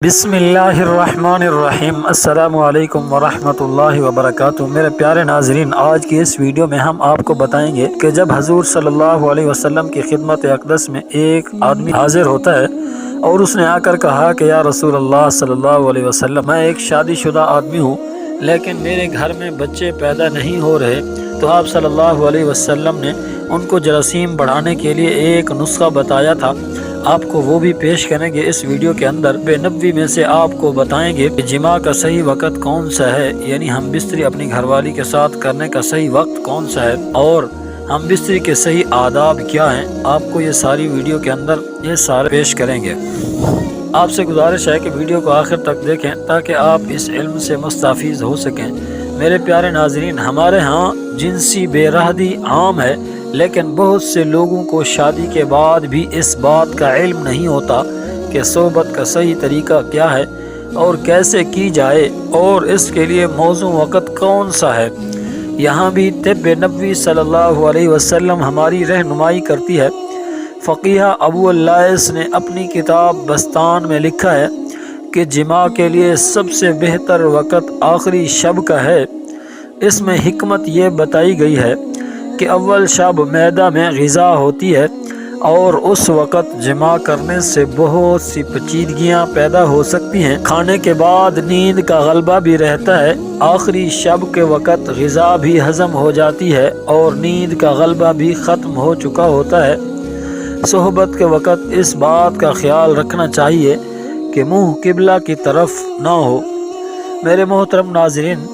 بسم اللہ الرحمن الرحیم۔ السلام علیکم ورحمۃ اللہ وبرکاتہ۔ میرے پیارے ناظرین، آج کی اس ویڈیو میں ہم آپ کو بتائیں گے کہ جب حضور صلی اللہ علیہ وسلم کی خدمت اقدس میں ایک آدمی حاضر ہوتا ہے اور اس نے آ کر کہا کہ یا رسول اللہ صلی اللہ علیہ وسلم، میں ایک شادی شدہ آدمی ہوں لیکن میرے گھر میں بچے پیدا نہیں ہو رہے، تو آپ صلی اللہ علیہ وسلم نے ان کو جراثیم بڑھانے کے لیے ایک نسخہ بتایا تھا۔ آپ کو وہ بھی پیش کریں گے اس ویڈیو کے اندر۔ 90 میں سے آپ کو بتائیں گے کہ جماع کا صحیح وقت کون سا ہے، یعنی ہم بستری اپنی گھر والی کے ساتھ کرنے کا صحیح وقت کون سا ہے، اور ہم بستری کے صحیح آداب کیا ہیں۔ آپ کو یہ ساری ویڈیو کے اندر یہ سارے پیش کریں گے۔ آپ سے گزارش ہے کہ ویڈیو کو آخر تک دیکھیں تاکہ آپ اس علم سے مستفید ہو سکیں۔ میرے پیارے ناظرین، ہمارے ہاں جنسی بے رحمی عام ہے، لیکن بہت سے لوگوں کو شادی کے بعد بھی اس بات کا علم نہیں ہوتا کہ صحبت کا صحیح طریقہ کیا ہے اور کیسے کی جائے، اور اس کے لیے موزوں وقت کون سا ہے۔ یہاں بھی طب نبوی صلی اللہ علیہ وسلم ہماری رہنمائی کرتی ہے۔ فقیہ ابو اللائث نے اپنی کتاب بستان میں لکھا ہے کہ جماع کے لیے سب سے بہتر وقت آخری شب کا ہے۔ اس میں حکمت یہ بتائی گئی ہے کہ اول شب معدہ میں غذا ہوتی ہے اور اس وقت جماع کرنے سے بہت سی پیچیدگیاں پیدا ہو سکتی ہیں۔ کھانے کے بعد نیند کا غلبہ بھی رہتا ہے۔ آخری شب کے وقت غذا بھی ہضم ہو جاتی ہے اور نیند کا غلبہ بھی ختم ہو چکا ہوتا ہے۔ صحبت کے وقت اس بات کا خیال رکھنا چاہیے کہ منہ قبلہ کی طرف نہ ہو۔ میرے محترم ناظرین،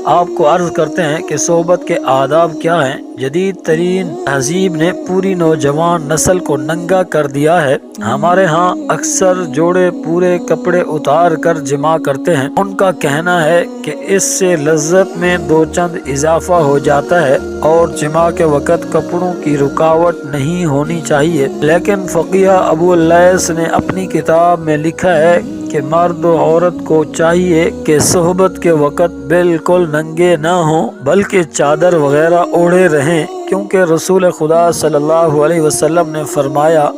آپ کو عرض کرتے ہیں کہ صحبت کے آداب کیا ہیں۔ جدید ترین تہذیب نے پوری نوجوان نسل کو ننگا کر دیا ہے۔ ہمارے ہاں اکثر جوڑے پورے کپڑے اتار کر جماع کرتے ہیں۔ ان کا کہنا ہے کہ اس سے لذت میں دو چند اضافہ ہو جاتا ہے اور جماع کے وقت کپڑوں کی رکاوٹ نہیں ہونی چاہیے، لیکن فقیہ ابو اللائث نے اپنی کتاب میں لکھا ہے کہ مرد و عورت کو چاہیے کہ صحبت کے وقت بالکل ننگے نہ ہوں بلکہ چادر وغیرہ اوڑھے رہیں، کیونکہ رسول خدا صلی اللہ علیہ وسلم نے فرمایا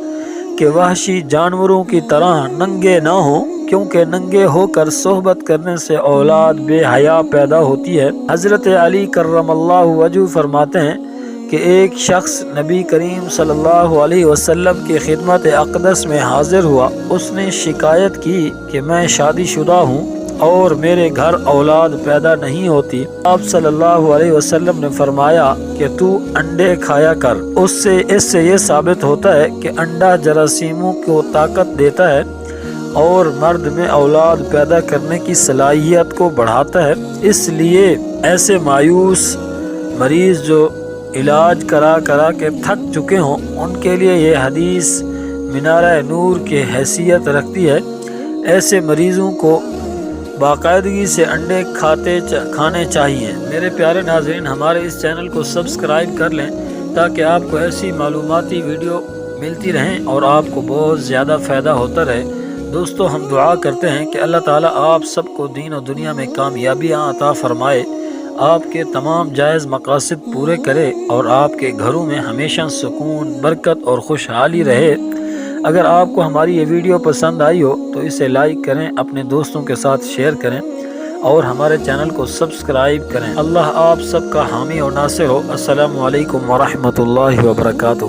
کہ وحشی جانوروں کی طرح ننگے نہ ہوں، کیونکہ ننگے ہو کر صحبت کرنے سے اولاد بے حیا پیدا ہوتی ہے۔ حضرت علی کرم اللہ وجہہ فرماتے ہیں کہ ایک شخص نبی کریم صلی اللہ علیہ وسلم کی خدمت اقدس میں حاضر ہوا۔ اس نے شکایت کی کہ میں شادی شدہ ہوں اور میرے گھر اولاد پیدا نہیں ہوتی۔ آپ صلی اللہ علیہ وسلم نے فرمایا کہ تو انڈے کھایا کر، اس سے یہ ثابت ہوتا ہے کہ انڈا جراثیموں کو طاقت دیتا ہے اور مرد میں اولاد پیدا کرنے کی صلاحیت کو بڑھاتا ہے۔ اس لیے ایسے مایوس مریض جو علاج کرا کے تھک چکے ہوں، ان کے لیے یہ حدیث منارہ نور کی حیثیت رکھتی ہے۔ ایسے مریضوں کو باقاعدگی سے انڈے کھانے چاہیے۔ میرے پیارے ناظرین، ہمارے اس چینل کو سبسکرائب کر لیں تاکہ آپ کو ایسی معلوماتی ویڈیو ملتی رہیں اور آپ کو بہت زیادہ فائدہ ہوتا رہے۔ دوستو، ہم دعا کرتے ہیں کہ اللہ تعالیٰ آپ سب کو دین و دنیا میں کامیابیاں عطا فرمائے، آپ کے تمام جائز مقاصد پورے کرے اور آپ کے گھروں میں ہمیشہ سکون، برکت اور خوشحالی رہے۔ اگر آپ کو ہماری یہ ویڈیو پسند آئی ہو تو اسے لائک کریں، اپنے دوستوں کے ساتھ شیئر کریں اور ہمارے چینل کو سبسکرائب کریں۔ اللہ آپ سب کا حامی اور ناصر ہو۔ السلام علیکم ورحمۃ اللہ وبرکاتہ۔